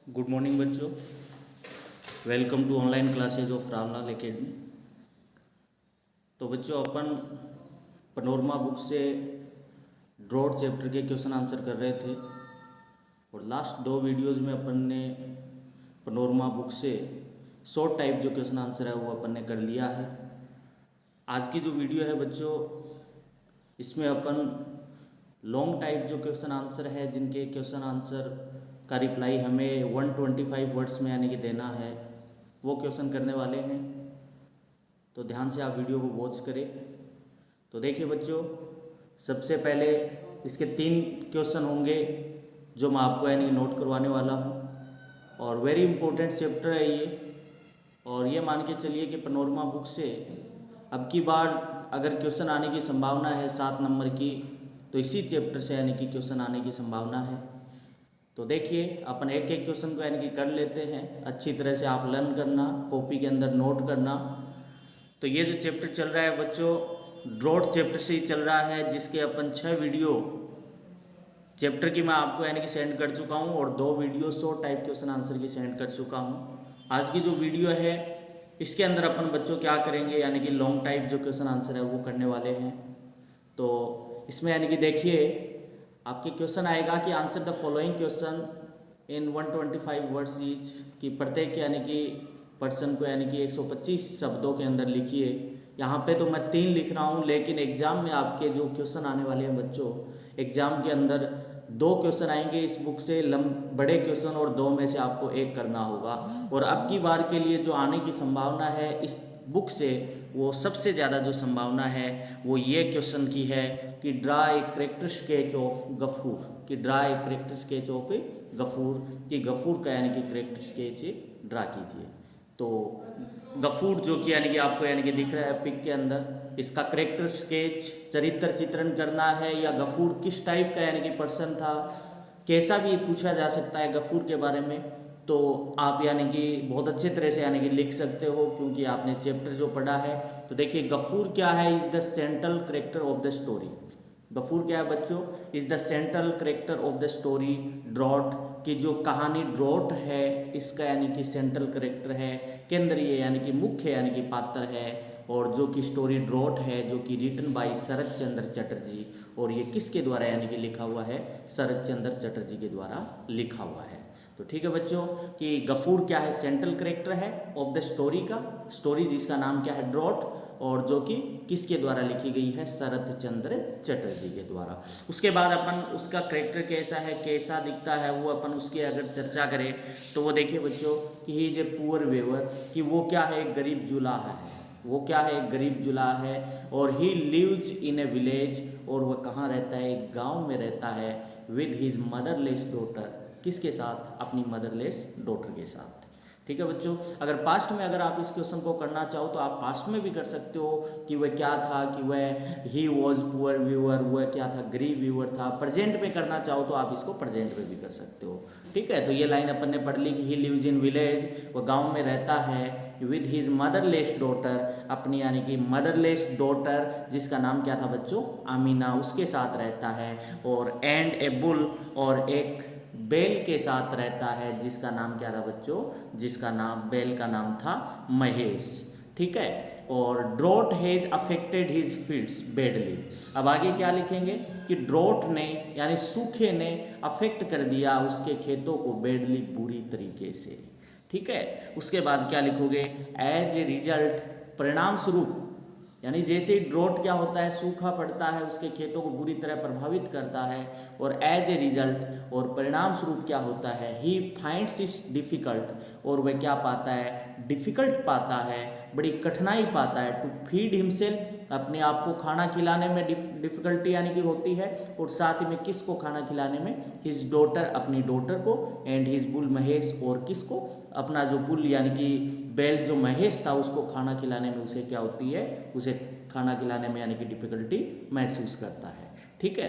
Good morning बच्चों, welcome to online classes of Ramlal academy. तो बच्चों अपन पनोरमा बुक से ड्रॉट चैप्टर के क्वेश्चन आंसर कर रहे थे और लास्ट दो वीडियोज़ में अपन ने पनोरमा बुक से शॉर्ट टाइप जो क्वेश्चन आंसर है वो अपन ने कर लिया है। आज की जो वीडियो है बच्चों, इसमें अपन लॉन्ग टाइप जो क्वेश्चन आंसर है, जिनके क्वेश्चन आंसर का रिप्लाई हमें 125 वर्ड्स में यानी कि देना है, वो क्वेश्चन करने वाले हैं। तो ध्यान से आप वीडियो को वॉच करें। तो देखिए बच्चों, सबसे पहले इसके 3 क्वेश्चन होंगे जो मैं आपको यानी नोट करवाने वाला हूँ और वेरी इंपॉर्टेंट चैप्टर है ये। और ये मान के चलिए कि पनोरमा बुक से अब की बार अगर क्वेश्चन आने की संभावना है 7 नंबर की, तो इसी चैप्टर से यानी कि क्वेश्चन आने की संभावना है। तो देखिए अपन एक एक क्वेश्चन को यानी कि कर लेते हैं। अच्छी तरह से आप लर्न करना, कॉपी के अंदर नोट करना। तो ये जो चैप्टर चल रहा है बच्चों, ड्रॉट चैप्टर से ही चल रहा है, जिसके अपन 6 वीडियो चैप्टर की मैं आपको यानी कि सेंड कर चुका हूँ और 2 video short type question answer की सेंड कर चुका हूँ। आज की जो वीडियो है इसके अंदर अपन बच्चों क्या करेंगे, यानी कि लॉन्ग टाइप जो क्वेश्चन आंसर है वो करने वाले हैं। तो इसमें यानी कि देखिए आपके क्वेश्चन आएगा कि answer the following question in 125 words each, कि प्रत्येक यानी कि पर्सन को यानी कि 125 शब्दों के अंदर लिखिए। यहाँ पे तो मैं 3 लिख रहा हूँ, लेकिन एग्जाम में आपके जो क्वेश्चन आने वाले हैं बच्चों, एग्जाम के अंदर 2 क्वेश्चन आएंगे इस बुक से, बड़े क्वेश्चन, और 2 में से आपको एक करना होगा। और अब की बार के लिए जो आने की संभावना है इस बुक से, वो सबसे ज़्यादा जो संभावना है वो ये क्वेश्चन की है कि draw a character sketch of Gafoor, कि draw a character sketch of Gafoor, कि गफूर का यानी कि कैरेक्टर स्केच ड्रा कीजिए। तो गफूर जो कि यानी कि आपको यानी कि दिख रहा है पिक के अंदर, इसका कैरेक्टर स्केच चरित्र चित्रण करना है, या गफूर किस टाइप का यानी कि पर्सन था, कैसा भी पूछा जा सकता है गफूर के बारे में। तो आप यानी कि बहुत अच्छे तरह से यानी कि लिख सकते हो, क्योंकि आपने चैप्टर जो पढ़ा है। तो देखिए गफूर क्या है, is the central character of the story. Gafoor क्या है बच्चों, is the central character of the story drought, की जो कहानी ड्रॉट है इसका यानी कि सेंट्रल कैरेक्टर है, केंद्रीय यानी कि मुख्य यानी कि पात्र है। और जो कि स्टोरी ड्रॉट है जो कि रिटन बाय शरत चंद्र चटर्जी, और ये किसके द्वारा यानी कि लिखा हुआ है, शरत चंद्र चटर्जी के द्वारा लिखा हुआ है। तो ठीक है बच्चों, कि गफूर क्या है, सेंट्रल कैरेक्टर है ऑफ द स्टोरी का, स्टोरी जिसका नाम क्या है ड्रॉट, और जो कि किसके द्वारा लिखी गई है, शरत चंद्र चटर्जी के द्वारा। उसके बाद अपन उसका कैरेक्टर कैसा है, कैसा दिखता है, वो अपन उसकी अगर चर्चा करें तो वो देखिए बच्चों कि he is a poor weaver, कि वो क्या है, एक गरीब जुलाहा है, वो क्या है, एक गरीब जुलाहा है। और he lives in A village, और वह कहाँ रहता है, एक गाँव में रहता है, विद हिज मदरलेस डॉटर, किसके साथ, अपनी मदरलेस डॉटर के साथ। ठीक है बच्चों, अगर पास्ट में अगर आप इस क्वेश्चन को करना चाहो तो आप पास्ट में भी कर सकते हो कि वह क्या था, कि वह ही वॉज पुअर व्यूअर, वह क्या था, गरीब व्यूअर था। प्रेजेंट में करना चाहो तो आप इसको प्रेजेंट में भी कर सकते हो। ठीक है, तो ये लाइन अपन ने पढ़ ली कि ही लिव्स इन विलेज, वह गाँव में रहता है, विद हिज मदरलेस डॉटर, अपनी यानी कि मदरलेस डॉटर जिसका नाम क्या था बच्चों, आमीना, उसके साथ रहता है। और एंड ए बुल, और एक बैल के साथ रहता है जिसका नाम क्या था बच्चों, जिसका नाम, बैल का नाम था महेश। ठीक है, और drought has affected his fields badly. अब आगे क्या लिखेंगे कि ड्रॉट ने यानी सूखे ने अफेक्ट कर दिया उसके खेतों को बैडली, बुरी तरीके से। ठीक है, उसके बाद क्या लिखोगे, एज ए रिजल्ट, परिणाम स्वरूप, यानी जैसे ही ड्रॉट क्या होता है, सूखा पड़ता है, उसके खेतों को बुरी तरह प्रभावित करता है। और एज ए रिजल्ट, और परिणाम स्वरूप क्या होता है, ही फाइंड्स इट डिफ़िकल्ट, और वह क्या पाता है, डिफ़िकल्ट पाता है, बड़ी कठिनाई पाता है, टू फीड हिमसेल्फ, अपने आप को खाना खिलाने में डिफ़िकल्टी यानी कि होती है। और साथ ही में किसको खाना खिलाने में, हिज डॉटर, अपनी डॉटर को, एंड हिज बुल महेश, और किसको, अपना जो बुल यानी कि बैल जो महेश था उसको खाना खिलाने में उसे क्या होती है, उसे खाना खिलाने में यानी कि डिफ़िकल्टी महसूस करता है। ठीक है,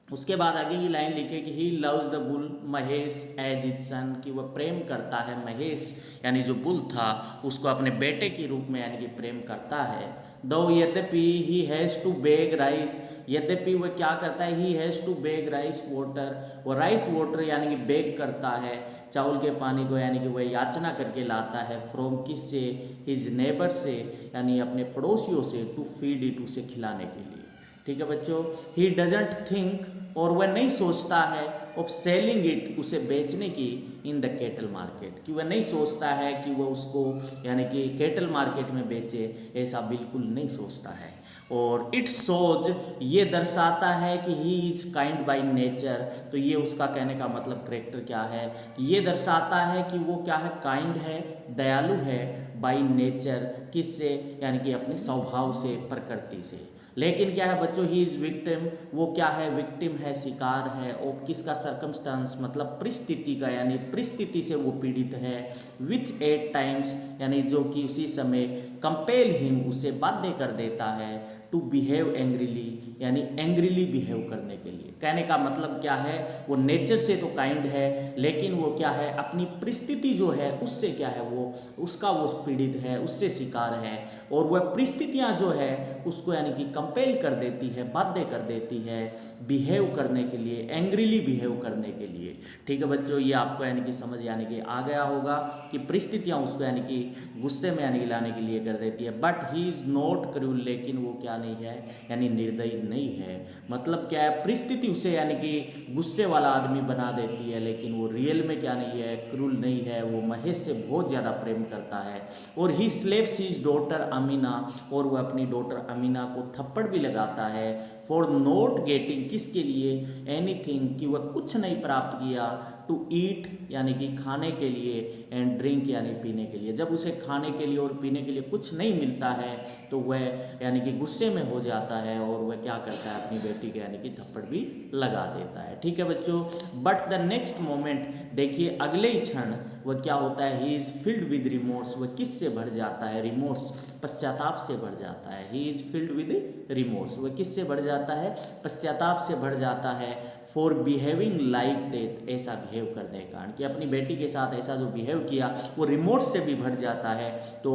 उसके बाद आगे की लाइन लिखे कि he loves the bull Mahesh as his son, कि वह प्रेम करता है महेश यानी जो बुल था उसको अपने बेटे के रूप में यानी कि प्रेम करता है। दो यद्यपि he has to beg rice, यद्यपि वह क्या करता है, he has to beg rice water, वो राइस वाटर यानी कि बेग करता है चावल के पानी को, यानी कि वह याचना करके लाता है फ्रॉम किस से, हिज नेबर से यानी अपने पड़ोसियों से, टू फीड इट उसे खिलाने के लिए। ठीक है बच्चों, ही डजंट थिंक और वह नहीं सोचता है ऑफ सेलिंग इट उसे बेचने की इन द केटल मार्केट, कि वह नहीं सोचता है कि वह उसको यानी कि केटल मार्केट में बेचे, ऐसा बिल्कुल नहीं सोचता है। और इट शोज ये दर्शाता है कि he is kind by nature, तो ये उसका कहने का मतलब करेक्टर क्या है, ये दर्शाता है कि वो क्या है, काइंड है, दयालु है, बाई नेचर किससे, यानी कि अपने स्वभाव से, प्रकृति से। लेकिन क्या है बच्चों, ही इज़ विक्टिम, वो क्या है, विक्टिम है, शिकार है, और किसका, सर्कमस्टांस मतलब परिस्थिति का, यानी परिस्थिति से वो पीड़ित है, विच एट टाइम्स यानी जो कि उसी समय कंपेल हिम उसे बाध्य कर देता है, टू बिहेव एंग्रीली यानी एंग्रीली बिहेव करने के लिए। कहने का मतलब क्या है, वो नेचर से तो काइंड है, लेकिन वो क्या है, अपनी परिस्थिति जो है उससे क्या है, वो उसका वो पीड़ित है, उससे शिकार है, और वह परिस्थितियाँ जो है उसको यानी कि कंपेल कर देती है, बाध्य कर देती है बिहेव करने के लिए, एंग्रीली बिहेव करने के लिए। ठीक है बच्चों, ये आपको यानी कि समझ यानी कि आ गया होगा कि परिस्थितियाँ उसको यानी कि गुस्से में यानी कि लाने के लिए कर देती है। But he is not cruel, लेकिन वो क्या नहीं है, यानी निर्दयी नहीं है। मतलब क्या है, परिस्थिति उसे यानी कि गुस्से वाला आदमी बना देती है, लेकिन वो रियल में क्या नहीं है, क्रूल नहीं है, वो महेश से बहुत ज़्यादा प्रेम करता है। और ही स्लेप्स हिज डॉटर अमीना, और वह अपनी डॉटर अमीना को थप्पड़ भी लगाता है, फॉर नॉट गेटिंग किसके लिए, एनीथिंग कि वह कुछ नहीं प्राप्त किया, टू ईट यानी कि खाने के लिए, एंड ड्रिंक यानी पीने के लिए। जब उसे खाने के लिए और पीने के लिए कुछ नहीं मिलता है तो वह यानी कि गुस्से में हो जाता है, और वह क्या करता है, अपनी बेटी के यानी कि थप्पड़ भी लगा देता है। ठीक है बच्चों, बट द नेक्स्ट मोमेंट देखिए अगले ही क्षण वह क्या होता है, he is filled with remorse, वह किस से भर जाता है, रिमोर्स पश्चाताप से भर जाता है। He is filled with remorse, वह किस से भर जाता है, पश्चाताप से भर जाता है, फॉर बिहेविंग लाइक दैट ऐसा बिहेव करने के कारण, कि अपनी बेटी के साथ ऐसा जो बिहेव किया वो रिमोर्स से भी भर जाता है। तो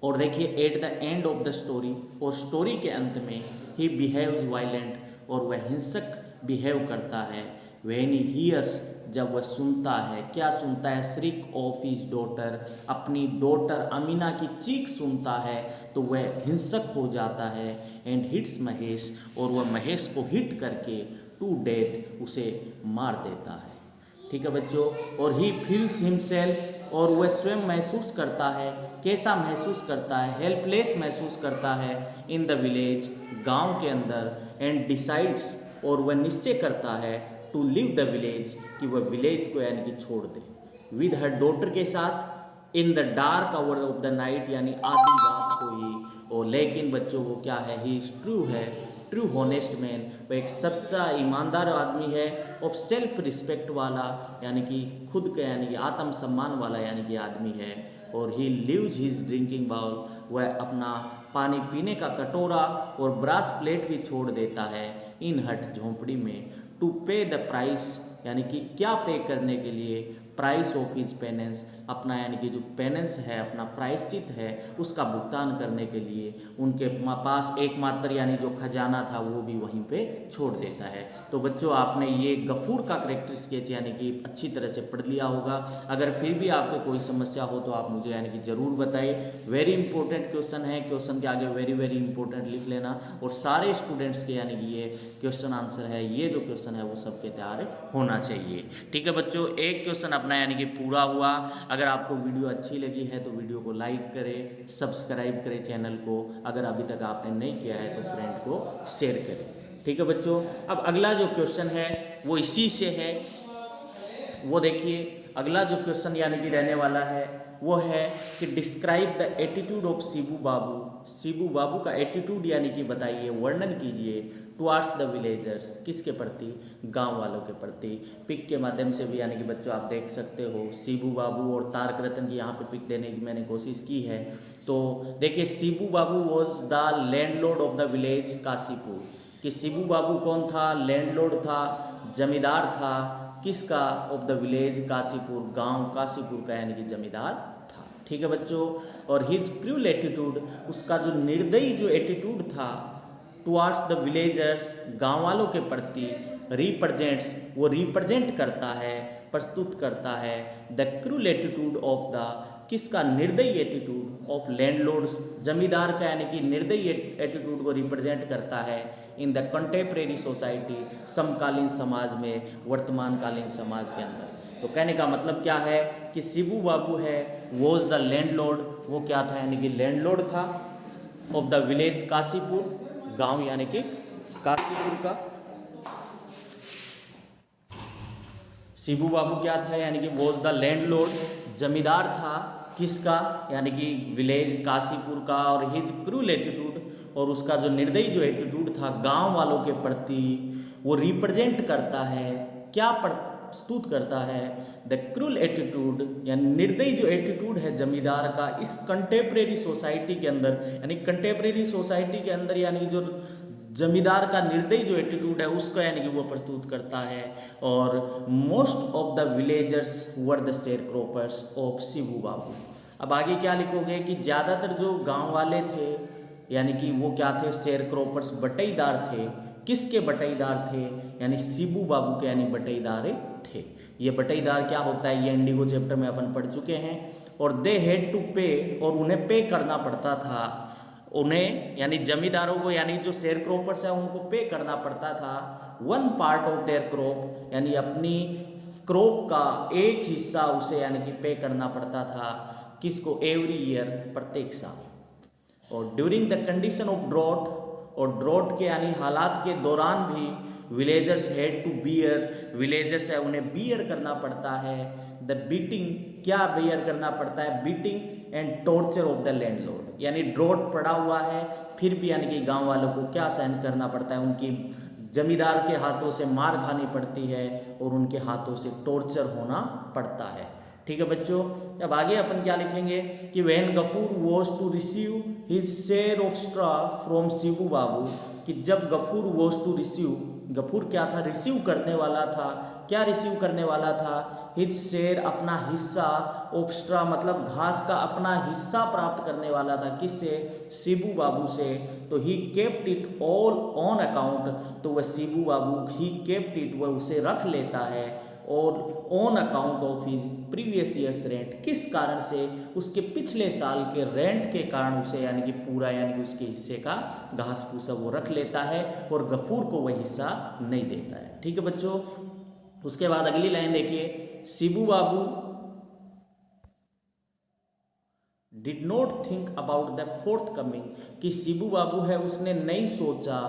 और देखिए at the end of the story, और स्टोरी के अंत में ही बिहेव्स वायलेंट, और वह हिंसक बिहेव करता है, व्हेन ही हियर्स जब वह सुनता है, क्या सुनता है, श्रिक ऑफ हिज डॉटर, अपनी डॉटर अमीना की चीख सुनता है, तो वह हिंसक हो जाता है, एंड हिट्स महेश, और वह महेश को हिट करके टू डेथ उसे मार देता है। ठीक है बच्चों, और ही फील्स हिमसेल्फ, और वह स्वयं महसूस करता है, कैसा महसूस करता है, हेल्पलेस महसूस करता है, इन द विलेज गांव के अंदर, एंड डिसाइड्स और वह निश्चय करता है, टू लिव द विलेज कि वह विलेज को यानी कि छोड़ दे, विद हर डॉटर के साथ, in the dark hour of the night यानी आधी रात को ही। और लेकिन बच्चों वो क्या है, ही इज ट्रू है, ट्रू हॉनेस्ट मैन, वह एक सच्चा ईमानदार आदमी है, ऑफ सेल्फ रिस्पेक्ट वाला यानी कि खुद का यानी कि आत्मसम्मान वाला यानी कि आदमी है। और he lives his drinking bowl, वह अपना पानी पीने का कटोरा और ब्रास प्लेट भी छोड़ देता है, इन हट झोंपड़ी में, टू पे द प्राइस यानी कि क्या पे करने के लिए, प्राइस ऑफ हिज पेनेंस, अपना यानी कि जो पेनेंस है, अपना प्रायश्चित है, उसका भुगतान करने के लिए उनके पास एकमात्र यानी जो खजाना था वो भी वहीं पे छोड़ देता है। तो बच्चों आपने ये गफूर का करेक्टर स्केच यानी कि अच्छी तरह से पढ़ लिया होगा। अगर फिर भी आपको कोई समस्या हो तो आप मुझे यानी कि ज़रूर बताइए। वेरी इंपॉर्टेंट क्वेश्चन है, क्वेश्चन के आगे वेरी वेरी इंपॉर्टेंट लिख लेना, और सारे स्टूडेंट्स के यानी कि ये क्वेश्चन आंसर है, ये जो क्वेश्चन है वो सबके तैयार होना चाहिए। ठीक है बच्चों, एक क्वेश्चन अपना यानी कि पूरा हुआ। अगर आपको वीडियो अच्छी लगी है तो वीडियो को लाइक करें, सब्सक्राइब करें चैनल को, अगर अभी तक आपने नहीं किया है तो फ्रेंड को शेयर करें। ठीक है बच्चों, अब अगला जो क्वेश्चन है वो इसी से है, वो देखिए अगला जो क्वेश्चन यानी कि रहने वाला है वो है कि describe the attitude of Shibu Babu, Shibu Babu का एटीट्यूड यानी कि बताइए, वर्णन कीजिए, टुवार्ड्स द विलेजर्स, किसके प्रति, गांव वालों के प्रति। पिक के माध्यम से भी यानी कि बच्चों आप देख सकते हो, शिबू बाबू और तारक रतन की यहाँ पे पिक देने की मैंने कोशिश की है। तो देखिए Shibu Babu was the landlord of the village Kashipur, कि शिबू बाबू कौन था, लैंडलॉर्ड था, जमींदार था, किसका, ऑफ द विलेज काशीपुर, गांव काशीपुर का यानी कि जमींदार था। ठीक है बच्चों। और हिज क्रूल एटीट्यूड, उसका जो निर्दयी जो एटीट्यूड था टुवार्ड्स द विलेजर्स, गांव वालों के प्रति, रिप्रेजेंट्स, वो रिप्रेजेंट करता है, प्रस्तुत करता है the cruel attitude of the, किसका, निर्दयी एटीट्यूड ऑफ लैंडलॉर्ड्स, जमींदार का यानी कि निर्दयी एटीट्यूड को रिप्रेजेंट करता है इन द कंटेम्प्रेरी सोसाइटी, समकालीन समाज में, वर्तमानकालीन समाज के अंदर। तो कहने का मतलब क्या है कि शिबू बाबू है वॉज द लैंडलॉर्ड, वो क्या था यानी कि लैंडलॉर्ड था ऑफ द विलेज काशीपुर, गांव यानी कि काशीपुर का। शिबू बाबू क्या था यानी कि वॉज द लैंडलॉर्ड, जमींदार था किसका यानी कि विलेज काशीपुर का। और हिज क्रूल एटीट्यूड, और उसका जो निर्दयी जो एटीट्यूड था गांव वालों के प्रति, वो रिप्रेजेंट करता है, क्या प्रस्तुत करता है, द क्रूल एटीट्यूड यानी निर्दयी जो एटीट्यूड है जमींदार का इस कंटेम्प्रेरी सोसाइटी के अंदर, यानी कंटेम्प्रेरी सोसाइटी के अंदर यानी जो जमींदार का निर्दयी जो एटीट्यूड है उसका यानी कि वो प्रस्तुत करता है। और most of the villagers were the sharecroppers of Shibu Babu. अब आगे क्या लिखोगे कि ज़्यादातर जो गांव वाले थे यानी कि वो क्या थे, शेयर क्रॉपर्स, बटाईदार थे। किसके बटाईदार थे, यानी शिबू बाबू के यानी बटाईदार थे। ये बटाईदार क्या होता है ये इंडिगो चैप्टर में अपन पढ़ चुके हैं। और दे हैड टू पे, और उन्हें पे करना पड़ता था, उन्हें यानी जमींदारों को यानी जो शेयर क्रॉपर्स है उनको पे करना पड़ता था 1 पार्ट ऑफ देयर क्रॉप, यानी अपनी क्रॉप का एक हिस्सा उसे यानी कि पे करना पड़ता था, किसको, एवरी ईयर, प्रत्येक साल। और during the condition of drought, और ड्रॉट के यानी हालात के दौरान भी villagers had to bear, villagers है उन्हें बियर करना पड़ता है द बीटिंग, क्या बियर करना पड़ता है, beating and torture of the landlord. यानी ड्रॉट पड़ा हुआ है फिर भी यानी कि गांव वालों को क्या सहन करना पड़ता है, उनकी जमींदार के हाथों से मार खानी पड़ती है और उनके हाथों से टॉर्चर होना पड़ता है। ठीक है बच्चों। अब आगे अपन क्या लिखेंगे कि when Gafoor was to receive his share of straw from Shibu Babu, कि जब Gafoor was to receive, Gafoor क्या था, रिसीव करने वाला था, क्या रिसीव करने वाला था, हिज शेयर, अपना हिस्सा, ऑफ स्ट्रॉ मतलब घास का अपना हिस्सा प्राप्त करने वाला था, किससे, शिबू बाबू से। तो he kept it all on account, तो वह शिबू बाबू ही केप्ट इट, वह उसे रख लेता है, और on account of his previous years rent, किस कारण से, उसके पिछले साल के रेंट के कारण उसे यानी कि पूरा यानी कि उसके हिस्से का घास फूसा वो रख लेता है और गफूर को वह हिस्सा नहीं देता है। ठीक है बच्चों। उसके बाद अगली लाइन देखिए, Shibu Babu did not think about the forthcoming, कि शिबू बाबू है उसने नहीं सोचा,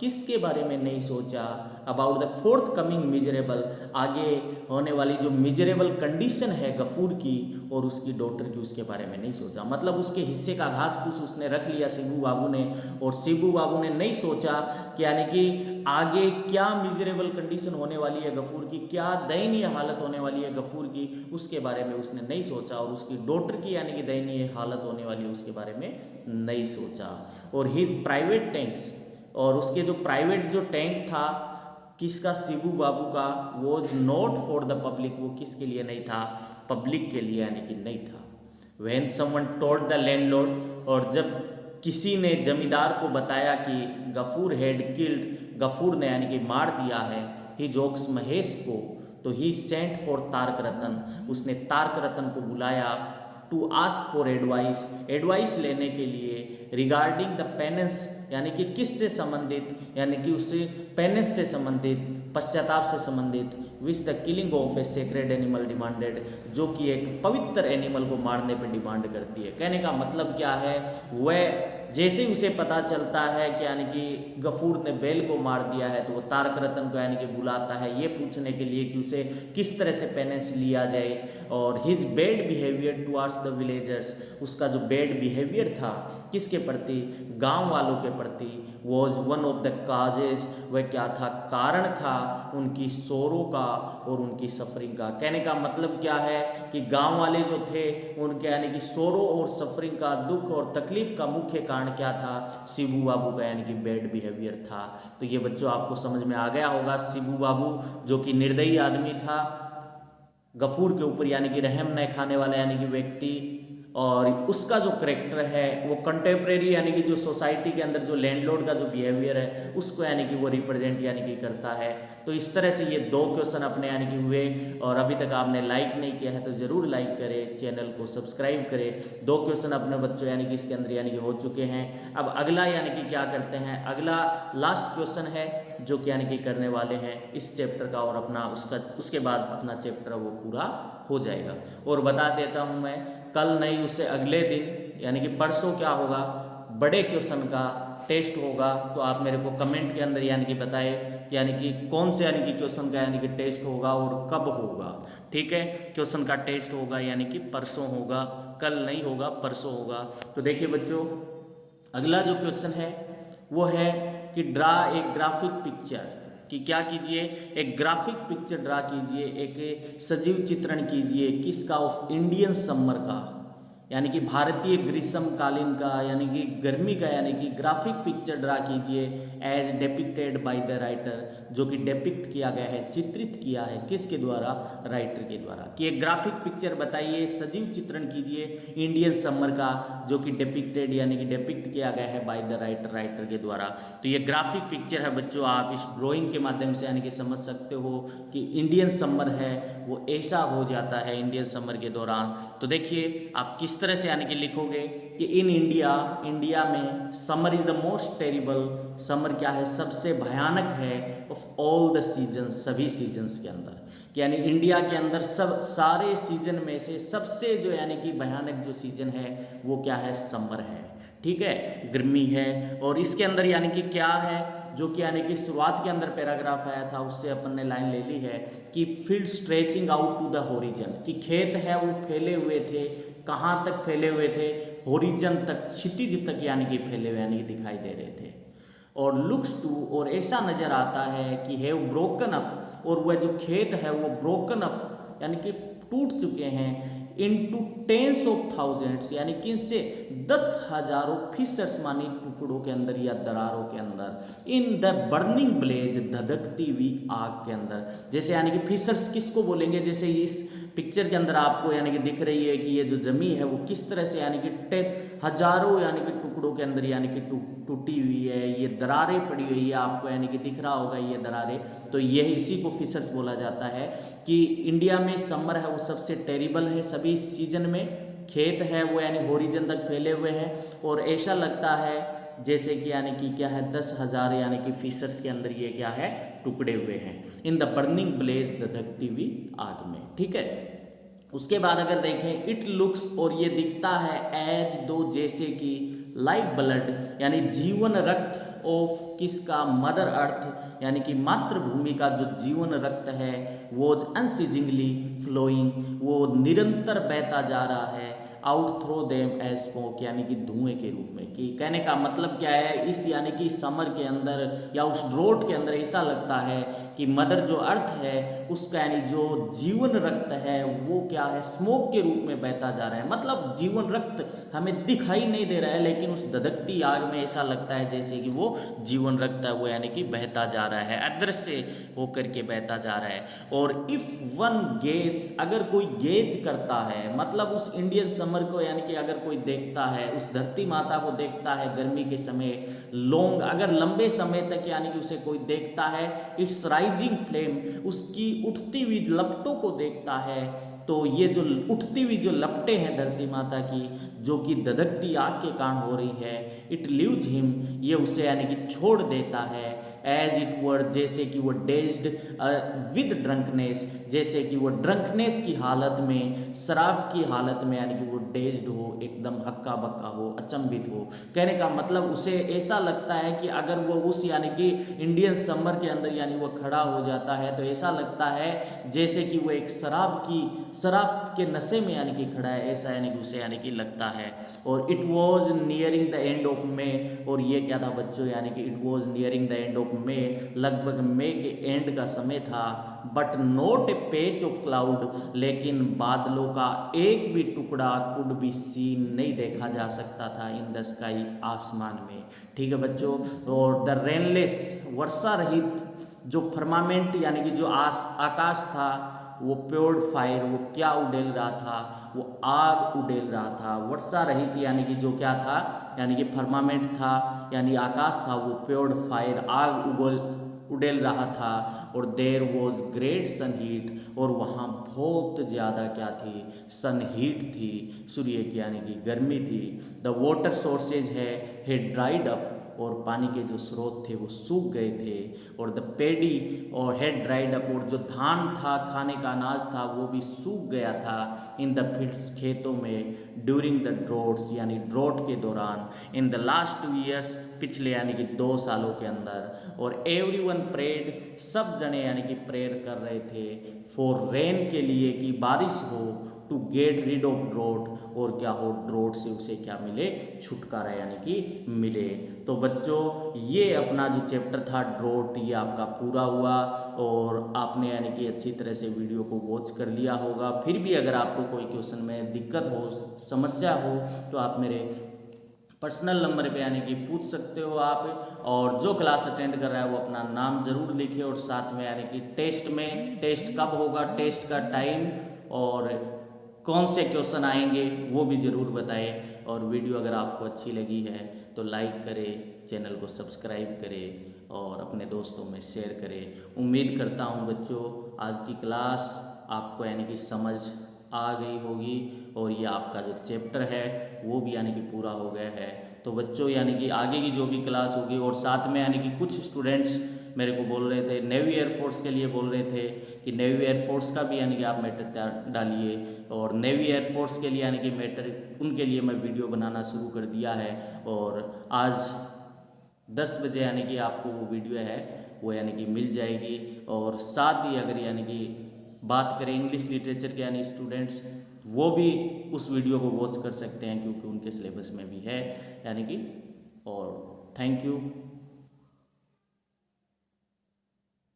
किसके बारे में नहीं सोचा, about the fourth coming miserable, आगे होने वाली जो मिजरेबल कंडीशन है गफूर की और उसकी डॉटर की, उसके बारे में नहीं सोचा। मतलब उसके हिस्से का घास फूस उसने रख लिया शिबू बाबू ने, और शिबू बाबू ने नहीं सोचा कि यानी कि आगे क्या मिजरेबल कंडीशन होने वाली है गफूर की, क्या दयनीय हालत होने वाली है गफूर की, उसके बारे में उसने नहीं सोचा। और उसकी डॉटर की यानी कि दयनीय हालत होने वाली है उसके बारे में नहीं सोचा। और हिज प्राइवेट टैंक्स, और उसके जो प्राइवेट जो टैंक था किसका, शिबू बाबू का, was not for the public, वो किसके लिए नहीं था, पब्लिक के लिए यानी कि नहीं था। When someone told the landlord, और जब किसी ने जमींदार को बताया कि गफूर हैड किल्ड, गफूर ने यानी कि मार दिया है, ही जोक्स महेश को, तो he sent for Tarak Ratan, उसने तारक रतन को बुलाया to ask for advice, advice लेने के लिए, रिगार्डिंग द पेनेंस, यानी कि किस से संबंधित, यानी कि उससे पेनेंस से संबंधित, पश्चाताप से संबंधित, which the killing of A sacred animal demanded, जो कि एक पवित्र एनिमल को मारने पर डिमांड करती है। कहने का मतलब क्या है, वह जैसे ही उसे पता चलता है कि यानी कि गफूर ने बेल को मार दिया है, तो वो तारक रतन को यानी कि बुलाता है ये पूछने के लिए कि उसे किस तरह से पेनेंस लिया जाए। और his bad behaviour towards the villagers, उसका जो बैड बिहेवियर था किसके प्रति, गांव वालों के प्रति, was one of the causes, वह क्या था, कारण था उनकी सोरो का और उनकी सफरिंग का। कहने का मतलब क्या है कि गांव वाले जो थे उनके यानी कि सोरो और सफरिंग का, दुख और तकलीफ का मुख्य कारण क्या था, शिबू बाबू का यानी कि बैड बिहेवियर था। तो ये बच्चों आपको समझ में आ गया होगा, शिबू बाबू जो कि निर्दयी आदमी था, गफूर के ऊपर यानी कि रहम न खाने वाला यानी कि व्यक्ति, और उसका जो करेक्टर है वो कंटेम्प्रेरी यानी कि जो सोसाइटी के अंदर जो लैंडलॉर्ड का जो बिहेवियर है उसको यानी कि वो रिप्रेजेंट यानी कि करता है। तो इस तरह से ये 2 क्वेश्चन अपने यानी कि हुए। और अभी तक आपने लाइक नहीं किया है तो ज़रूर लाइक करें, चैनल को सब्सक्राइब करें। 2 क्वेश्चन अपने बच्चों यानी कि इसके अंदर यानी कि हो चुके हैं। अब अगला यानी कि क्या करते हैं, अगला लास्ट क्वेश्चन है जो कि यानी कि करने वाले हैं इस चैप्टर का, और अपना उसके बाद अपना चैप्टर वो पूरा हो जाएगा। और बता देता हूँ मैं, कल नहीं उससे अगले दिन यानी कि परसों क्या होगा, बड़े क्वेश्चन का टेस्ट होगा। तो आप मेरे को कमेंट के अंदर यानी कि बताएं यानी कि कौन से यानी कि क्वेश्चन का यानी कि टेस्ट होगा और कब होगा। ठीक है, क्वेश्चन का टेस्ट होगा यानी कि परसों होगा, कल नहीं होगा, परसों होगा। तो देखिए बच्चों, अगला जो क्वेश्चन है वो है कि ड्रा एक ग्राफिक पिक्चर, कि क्या कीजिए, एक ग्राफिक पिक्चर ड्रा कीजिए, एक सजीव चित्रण कीजिए किसका, ऑफ इंडियन समर का, यानी कि भारतीय ग्रीष्मकालीन का यानी कि गर्मी का यानी कि ग्राफिक पिक्चर ड्रा कीजिए as depicted by the writer, जो कि डिपिक्ट किया गया है, चित्रित किया है किसके द्वारा, राइटर के द्वारा। कि एक ग्राफिक पिक्चर बताइए, सजीव चित्रण कीजिए इंडियन समर का, जो कि डिपिक्टेड यानी कि डिपिक्ट किया गया है बाय द राइटर, राइटर के द्वारा। तो ये ग्राफिक पिक्चर है बच्चों, आप इस ड्राइंग के माध्यम से यानी कि समझ सकते हो कि इंडियन समर है वो ऐसा हो जाता है इंडियन समर के दौरान। तो देखिए आप किस तरह से यानी कि लिखोगे कि इन इंडिया में summer is the most terrible, summer क्या है, सबसे भयानक है, ऑफ ऑल द सीजन, सभी सीजन्स के अंदर, यानी इंडिया के अंदर सब सारे सीजन में से सबसे जो यानी कि भयानक जो सीजन है वो क्या है, समर है। ठीक है, गर्मी है। और इसके अंदर यानी कि क्या है, जो कि यानी कि शुरुआत के अंदर पैराग्राफ आया था उससे अपन ने लाइन ले ली है कि field stretching out to the horizon, कि खेत है वो फैले हुए थे, कहाँ तक फैले हुए थे, होरिजन तक, क्षितिज तक यानी कि फैले हुए यानी कि दिखाई दे रहे थे। और लुक्स टू, और ऐसा नजर आता है कि हैव ब्रोकन अप, और वह जो खेत है वो ब्रोकन अप यानी कि टूट चुके हैं, इनटू टेंस ऑफ थाउजेंड्स, यानी कि इनसे 10,000 फिशर्स मानी टुकड़ों के अंदर या दरारों के अंदर, इन द बर्निंग ब्लेज, धधकती हुई आग के अंदर। जैसे यानी कि फिशर्स किसको बोलेंगे, जैसे इस पिक्चर के अंदर आपको यानी कि दिख रही है कि ये जो जमी है वो किस तरह से यानी कि हजारों यानी कि टुकड़ों के अंदर यानी कि टूटी हुई है, ये दरारें पड़ी हुई है, आपको यानी कि दिख रहा होगा ये दरारें। तो ये इसी को फिशर्स बोला जाता है कि इंडिया में समर है वो सबसे टेरिबल है सभी सीजन में, खेत है वो यानी होरिजन तक फैले हुए हैं, और ऐसा लगता है जैसे कि यानी कि क्या है 10,000 यानी कि फिशर्स के अंदर ये क्या है, टुकड़े हुए हैं, इन द बर्निंग ब्लेज, धधकती हुई आग में। ठीक है, उसके बाद अगर देखें, इट लुक्स, और ये दिखता है एज दो, जैसे कि लाइफ ब्लड यानी जीवन रक्त, ऑफ किसका, मदर अर्थ यानी कि मातृभूमि का जो जीवन रक्त है, वॉज अनसीजिंगली फ्लोइंग, वो निरंतर बहता जा रहा है, out throw them as smoke यानी कि धुएं के रूप में। कि कहने का मतलब क्या है, इस यानी कि समर के अंदर या उस ड्रोट के अंदर ऐसा लगता है कि मदर जो अर्थ है उसका यानी जो जीवन रक्त है वो क्या है, स्मोक के रूप में बहता जा रहा है। मतलब जीवन रक्त हमें दिखाई नहीं दे रहा है, लेकिन उस धधकती आग में ऐसा लगता है जैसे कि वो जीवन रक्त है वो यानी कि बहता जा रहा है, अदृश्य होकर के बहता जा रहा है। और इफ वन गेज, अगर कोई गेज करता है, मतलब उस इंडियन समर को यानी कि अगर कोई देखता है, उस धरती माता को देखता है गर्मी के समय, लॉन्ग, अगर लंबे समय तक यानी कि उसे कोई देखता है, इट्स राइजिंग फ्लेम, उसकी उठती हुई लपटों को देखता है, तो ये जो उठती हुई जो लपटें हैं धरती माता की, जो कि धधकती आग के कारण हो रही है, इट लीव्स हिम, ये उसे यानी कि छोड़ देता है, एज इट वर, जैसे कि वो डेज्ड विद ड्रंकनेस, जैसे कि वो ड्रंकनेस की हालत में, शराब की हालत में यानी कि वो डेज्ड हो, एकदम हक्का बक्का हो, अचंभित हो। कहने का मतलब उसे ऐसा लगता है कि अगर वो उस यानी कि इंडियन समर के अंदर यानी वो खड़ा हो जाता है तो ऐसा लगता है जैसे कि वो एक शराब के नशे में यानी कि खड़ा है, ऐसा यानी कि उसे यानी कि लगता है। और it was nearing the end of May, और ये क्या था बच्चों, यानी कि it was nearing the end of May, लगभग मई के एंड का समय था, but not a patch of cloud, लेकिन बादलों का एक भी टुकड़ा कुड बी सीन, नहीं देखा जा सकता था, इन द स्काई, आसमान में। ठीक है बच्चों, और द रेनलेस, वर्षा रहित जो फर्मामेंट यानी कि जो आकाश था, वो प्योर्ड फायर, वो क्या उड़ेल रहा था, वो आग उड़ेल रहा था। वर्षा रही थी यानी कि जो क्या था, यानी कि फर्मामेंट था, यानी आकाश था, वो प्योर्ड फायर, आग उड़ेल रहा था। और there was great sun heat, और वहाँ बहुत ज़्यादा क्या थी, सन हीट थी, सूर्य की यानी कि गर्मी थी। द वाटर सोर्सेज है ड्राइड अप, और पानी के जो स्रोत थे वो सूख गए थे। और द पेडी और हेड ड्राइड अप, और जो धान था, खाने का अनाज था, वो भी सूख गया था। इन द फील्ड्स, खेतों में, ड्यूरिंग द ड्रोट्स यानी ड्रोट के दौरान, इन द लास्ट 2 ईयर्स पिछले यानी कि 2 सालों के अंदर। और एवरी वन प्रेड, सब जने यानी कि प्रेयर कर रहे थे फॉर रेन के लिए, कि बारिश हो, to get rid of drought, और क्या हो, ड्रोट से उसे क्या मिले, छुटकारा यानी कि मिले। तो बच्चों ये अपना जो चैप्टर था ड्रोट, ये आपका पूरा हुआ, और आपने यानी कि अच्छी तरह से वीडियो को वॉच कर लिया होगा। फिर भी अगर आपको कोई क्वेश्चन में दिक्कत हो, समस्या हो, तो आप मेरे पर्सनल नंबर पे यानी कि पूछ सकते हो आप। और जो क्लास अटेंड कर रहा है वो अपना नाम जरूर लिखे, और साथ में यानी कि टेस्ट कब होगा, टेस्ट का टाइम और कौन से क्वेश्चन आएंगे वो भी ज़रूर बताएं। और वीडियो अगर आपको अच्छी लगी है तो लाइक करें, चैनल को सब्सक्राइब करें और अपने दोस्तों में शेयर करें। उम्मीद करता हूँ बच्चों आज की क्लास आपको यानी कि समझ आ गई होगी, और ये आपका जो चैप्टर है वो भी यानी कि पूरा हो गया है। तो बच्चों यानी कि आगे की जो भी क्लास होगी, और साथ में यानी कि कुछ स्टूडेंट्स मेरे को बोल रहे थे, नेवी एयरफोर्स के लिए बोल रहे थे कि नेवी एयरफोर्स का भी यानी कि आप मैटर डालिए, और नेवी एयरफोर्स के लिए यानी कि मैटर, उनके लिए मैं वीडियो बनाना शुरू कर दिया है। और आज 10 बजे यानी कि आपको वो वीडियो है वो यानी कि मिल जाएगी। और साथ ही अगर यानी कि बात करें इंग्लिश लिटरेचर के यानी स्टूडेंट्स, वो भी उस वीडियो को वॉच कर सकते हैं, क्योंकि उनके सिलेबस में भी है यानी कि। और थैंक यू।